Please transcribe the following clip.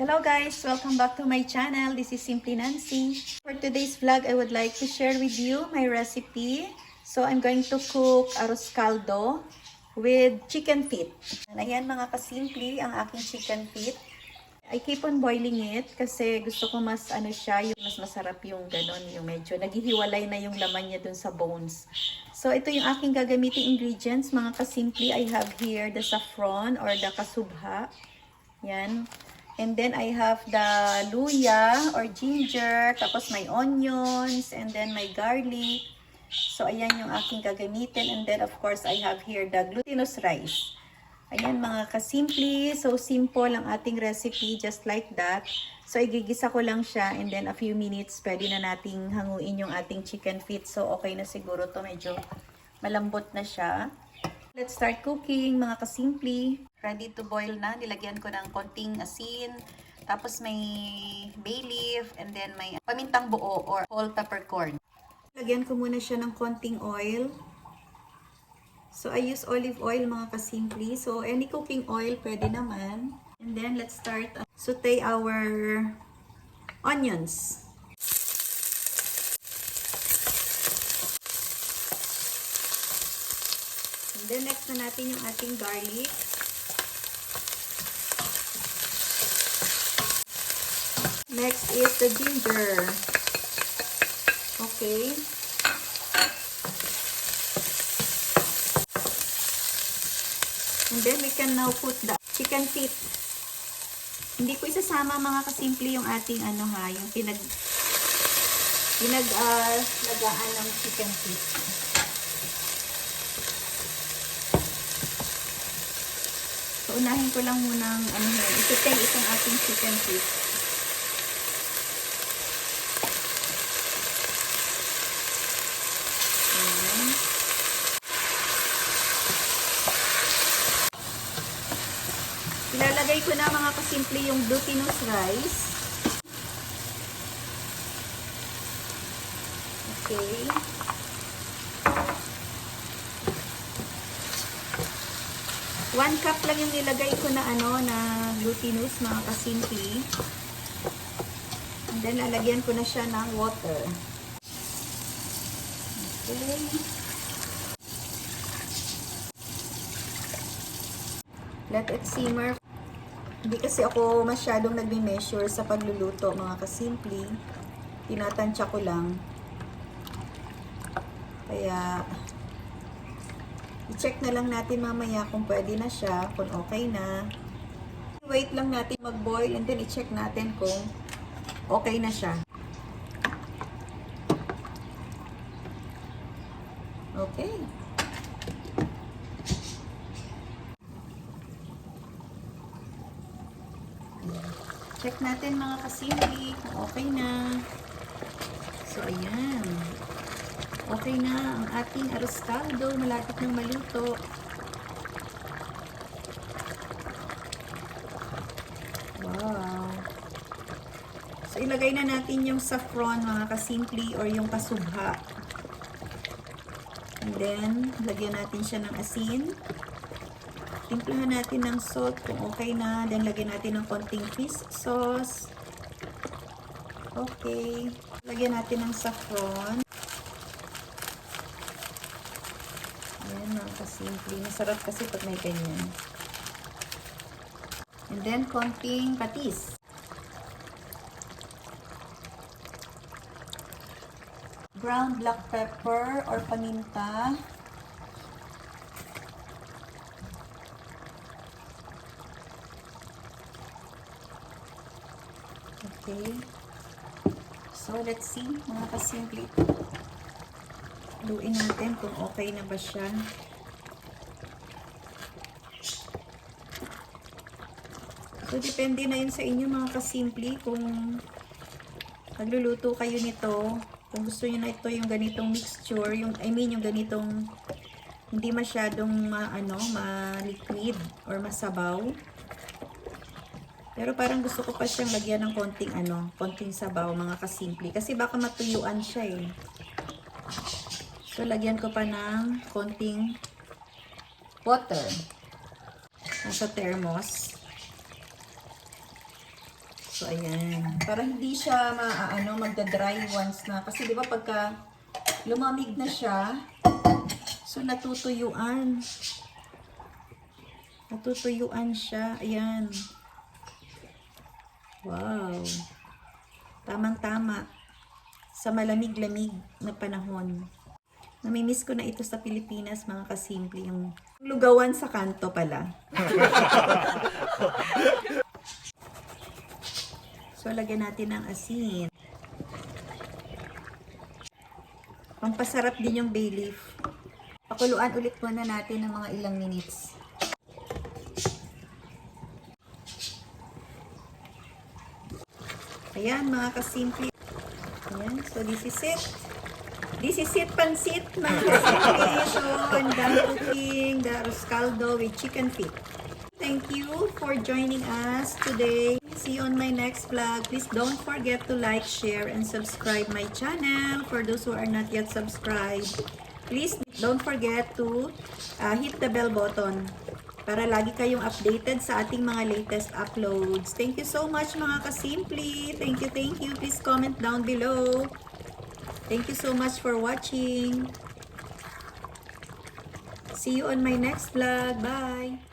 Hello guys! Welcome back to my channel. This is Simply Nancy. For today's vlog, I would like to share with you my recipe. So, I'm going to cook arroz caldo with chicken feet. Ayan mga kasimpli ang aking chicken feet. I keep on boiling it kasi gusto ko mas siya, yung mas masarap yung ganon, yung medyo naghihiwalay na yung laman niya dun sa bones. So, ito yung aking gagamiting ingredients mga kasimpli. I have here the saffron or the kasubha. Yan. And then I have the luya or ginger, tapos may onions, and then may garlic. So ayan yung aking gagamitin. And then of course I have here the glutinous rice. Ayan mga kasimpli. So simple ang ating recipe, just like that. So igigisa ko lang siya and then a few minutes pwede na nating hanguin yung ating chicken feet. So okay na siguro to, medyo malambot na siya. Let's start cooking mga kasimpli. Ready to boil na. Nilagyan ko ng konting asin. Tapos may bay leaf. And then may pamintang buo or whole peppercorn. Lagyan ko muna siya ng konting oil. So I use olive oil mga kasimpli. So any cooking oil pwede naman. And then let's start saute our onions. And then next na natin yung ating garlic. Next is the ginger. Okay. And then we can now put the chicken feet. Hindi ko isasama mga kasimpli yung ating yung lagaan ng chicken feet. So unahin ko lang munang isutay itong ating chicken feet. Ilalagay ko na mga kasimple yung glutinous rice. Okay. One cup lang yung nilagay ko na na glutinous mga kasimple. And then lalagyan ko na siya ng water. Okay. Let it simmer. Hindi kasi ako masyadong nagme-measure sa pagluluto mga kasimpli. Tinatansya ko lang. Kaya i-check na lang natin mamaya kung pwede na siya, kung okay na. Wait lang natin mag-boil and then i-check natin kung okay na siya. Okay. Check natin mga kasimpli kung okay na. So, ayan. Okay na ang ating arroz caldo. Malapit ng maluto. Wow. So, ilagay na natin yung saffron mga kasimpli or yung kasubha. And then, lagyan natin siya ng asin. Timplahan natin ng salt kung okay na. Then, lagyan natin ng konting fish sauce. Okay. Lagyan natin ng saffron. Ayan mga kasimple. Masarap kasi pag may ganyan. And then, konting patis. Ground black pepper or paminta. Okay. So, let's see mga kasimple. Luin natin kung okay na ba siya. So, depende na yun sa inyo mga kasimple kung magluluto kayo nito. Kung gusto niyo na ito yung ganitong mixture, yung ganitong hindi masyadong ma-liquid or masabaw. Pero parang gusto ko pa siyang lagyan ng konting sabaw mga kasimple. Kasi baka matuyuan siya eh. So, lagyan ko pa ng konting water. Nasa thermos. So, ayan. Para hindi siya magda-dry once na. Kasi di ba pagka lumamig na siya, so natutuyuan. Natutuyuan siya. Ayan. Wow. Tamang-tama. Sa malamig-lamig na panahon. Namimiss ko na ito sa Pilipinas, mga kasimple. Yung lugawan sa kanto pala. So, lagyan natin ng asin. Pampasarap din yung bay leaf. Pakuluan ulit muna natin ng mga ilang minutes. Ayan, mga kasimple. Ayan, so this is it. This is it, pansit, mga kasimple. So, I'm done cooking the arroz caldo with chicken feet. Thank you for joining us today. See you on my next vlog. Please don't forget to like, share, and subscribe my channel. For those who are not yet subscribed, please don't forget to hit the bell button para lagi kayong updated sa ating mga latest uploads. Thank you so much, mga kasimple. Thank you, thank you. Please comment down below. Thank you so much for watching. See you on my next vlog. Bye!